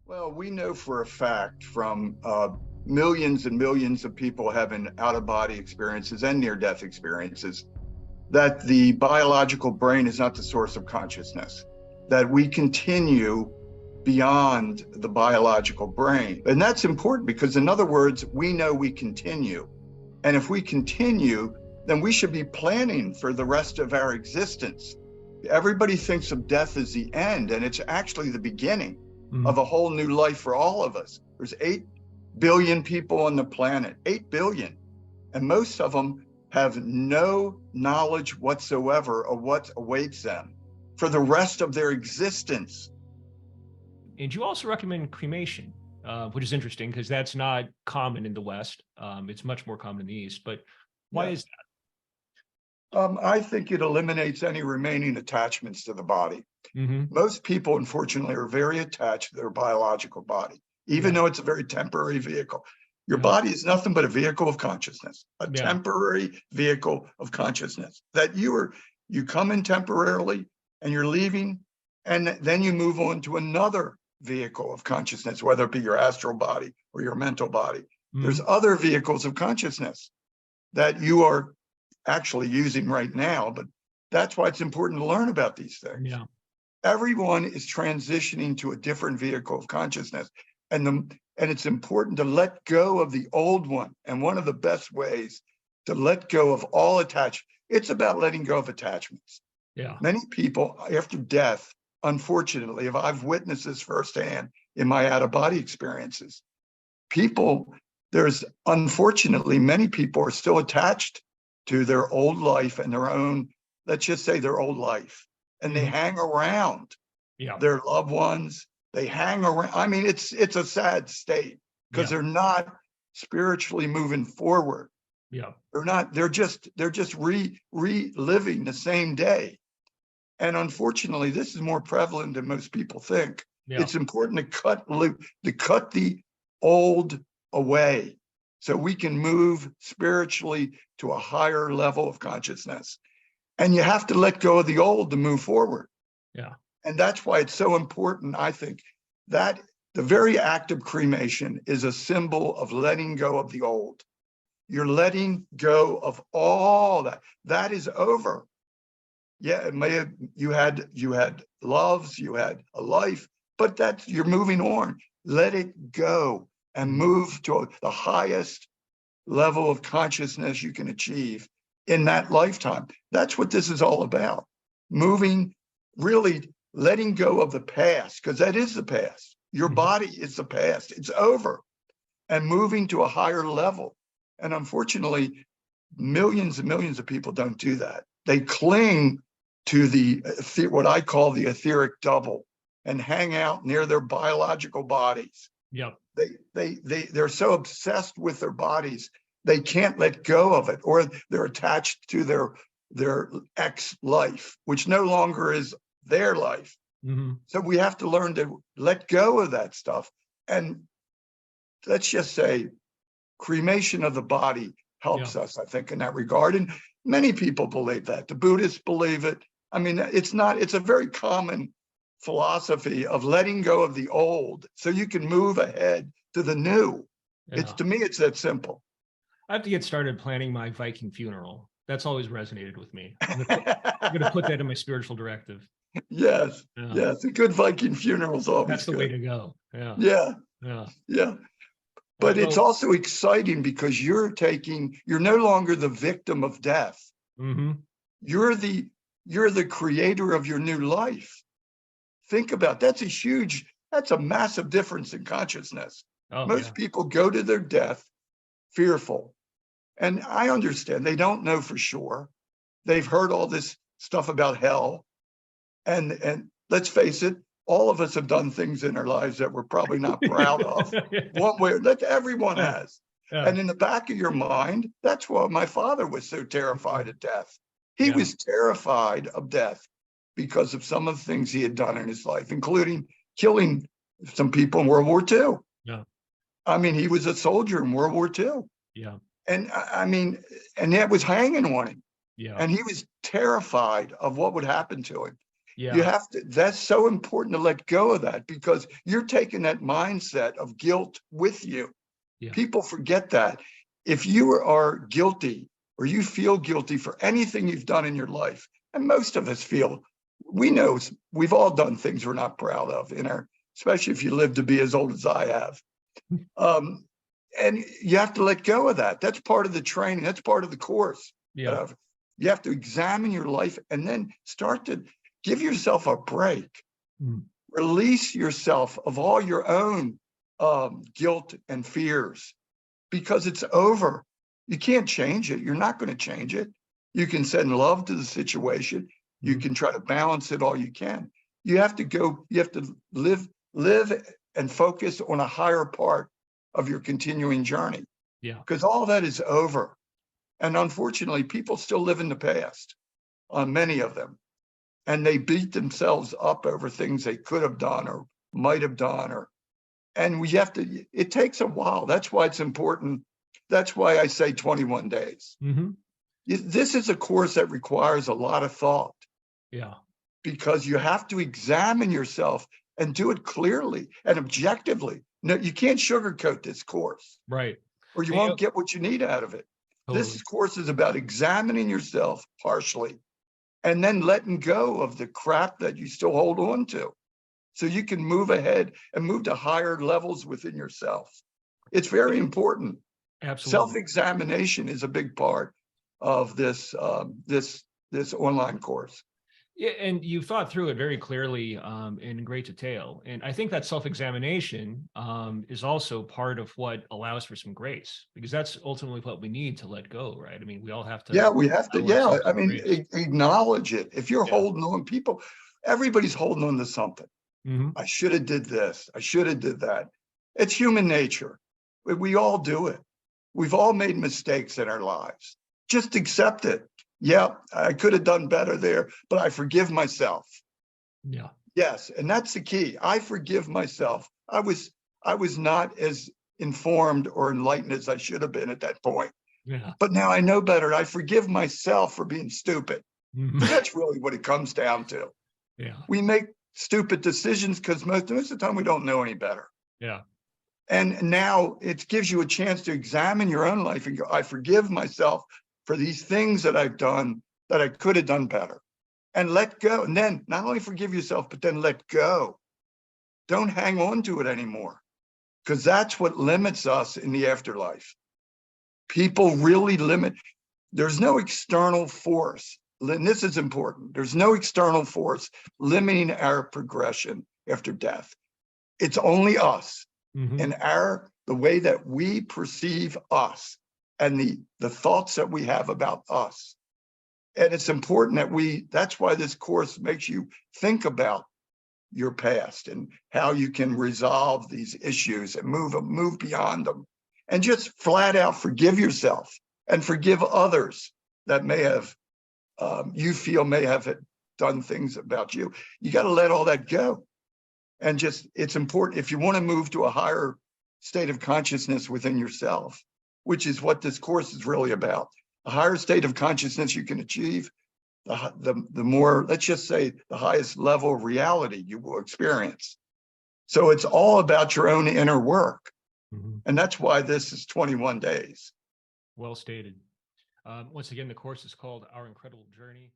Well, we know for a fact from millions and millions of people having out-of-body experiences and near-death experiences that the biological brain is not the source of consciousness, that we continue beyond the biological brain. And that's important because, in other words, we know we continue. And if we continue, then we should be planning for the rest of our existence. Everybody thinks of death as the end, and it's actually the beginning of a whole new life for all of us. There's 8 billion people on the planet, 8 billion. And most of them have no knowledge whatsoever of what awaits them for the rest of their existence. And you also recommend cremation, which is interesting because that's not common in the West. It's much more common in the East, but why is that? I think it eliminates any remaining attachments to the body. Most people, unfortunately, are very attached to their biological body, even though it's a very temporary vehicle. Your body is nothing but a vehicle of consciousness, a temporary vehicle of consciousness that you come in temporarily and you're leaving, and then you move on to another vehicle of consciousness, whether it be your astral body or your mental body. There's other vehicles of consciousness that you are actually using right now, but that's why it's important to learn about these things. Everyone is transitioning to a different vehicle of consciousness, and it's important to let go of the old one. And one of the best ways to let go of all attachment, it's about letting go of attachments. Many people after death, unfortunately, if I've witnessed this firsthand in my out-of-body experiences, unfortunately, many people are still attached to their old life and their own, let's just say their old life. And they hang around their loved ones. They hang around. I mean, it's a sad state because they're not spiritually moving forward. They're just reliving the same day. And unfortunately, this is more prevalent than most people think. It's important to cut the old away so we can move spiritually to a higher level of consciousness. And you have to let go of the old to move forward. And that's why it's so important, I think, that the very act of cremation is a symbol of letting go of the old. You're letting go of all that. That is over. Yeah, you had loves, you had a life, but you're moving on. Let it go and move to the highest level of consciousness you can achieve in that lifetime. That's what this is all about. Moving, really letting go of the past, because that is the past. Your body is the past. It's over. And moving to a higher level. And unfortunately, millions and millions of people don't do that. They cling to what I call the etheric double and hang out near their biological bodies. They're so obsessed with their bodies, they can't let go of it, or they're attached to their ex-life, which no longer is their life. So we have to learn to let go of that stuff. And let's just say cremation of the body helps us, I think, in that regard. And many people believe that. The Buddhists believe it. I mean, it's a very common philosophy of letting go of the old so you can move ahead to the new. To me, it's that simple. I have to get started planning my Viking funeral. That's always resonated with me. I'm going to put that in my spiritual directive. Yes. A good Viking funeral is always That's the good. way to go. But it's also exciting because you're no longer the victim of death. You're the creator of your new life. Think about that's a massive difference in consciousness. Most people go to their death fearful. And I understand they don't know for sure. They've heard all this stuff about hell. And let's face it, all of us have done things in our lives that we're probably not proud of. One way or another, everyone has. And in the back of your mind, that's why my father was so terrified of death. He was terrified of death because of some of the things he had done in his life, including killing some people in World War II. I mean, he was a soldier in World War II. And I mean, and that was hanging on him. And he was terrified of what would happen to him. You have to, that's so important to let go of that, because you're taking that mindset of guilt with you. People forget that. If you are guilty or you feel guilty for anything you've done in your life, and most of us feel, we know we've all done things we're not proud of in our, especially if you live to be as old as I have. And you have to let go of that. That's part of the training. That's part of the course. You have to examine your life and then start to give yourself a break. Release yourself of all your own guilt and fears, because it's over. You can't change it. You're not going to change it. You can send love to the situation. You can try to balance it all you can. You have to go, you have to live and focus on a higher part of your continuing journey. Because all that is over. And unfortunately, people still live in the past, many of them. And they beat themselves up over things they could have done or might have done. And we have to, it takes a while. That's why it's important. That's why I say 21 days. This is a course that requires a lot of thought. Because you have to examine yourself and do it clearly and objectively. No, you can't sugarcoat this course. Or you won't get what you need out of it. This course is about examining yourself harshly and then letting go of the crap that you still hold on to, so you can move ahead and move to higher levels within yourself. It's very important. Self-examination is a big part of this this online course. And you thought through it very clearly in great detail. And I think that self-examination is also part of what allows for some grace, because that's ultimately what we need to let go, right? I mean, we all have to. Yeah, we have to. Yeah, I mean, acknowledge it. If you're holding on, everybody's holding on to something. I should have did this. I should have did that. It's human nature. We all do it. We've all made mistakes in our lives. Just accept it. Yeah, I could have done better there, but I forgive myself. Yes, and that's the key. I forgive myself. I was not as informed or enlightened as I should have been at that point. But now I know better. I forgive myself for being stupid. That's really what it comes down to. We make stupid decisions because most of the time we don't know any better. And now it gives you a chance to examine your own life and go, I forgive myself for these things that I've done that I could have done better, and let go. And then not only forgive yourself, but then let go. Don't hang on to it anymore, because that's what limits us in the afterlife. People really limit. There's no external force, and this is important. There's no external force limiting our progression after death. It's only us and the way that we perceive us and the thoughts that we have about us. And it's important that that's why this course makes you think about your past and how you can resolve these issues and move beyond them, and just flat out forgive yourself and forgive others that may have, you feel may have done things about you. You got to let all that go. And just, it's important if you want to move to a higher state of consciousness within yourself, which is what this course is really about. A higher state of consciousness you can achieve, the more, let's just say, the highest level of reality you will experience. So it's all about your own inner work. And that's why this is 21 days. Well stated. Once again, the course is called Our Incredible Journey.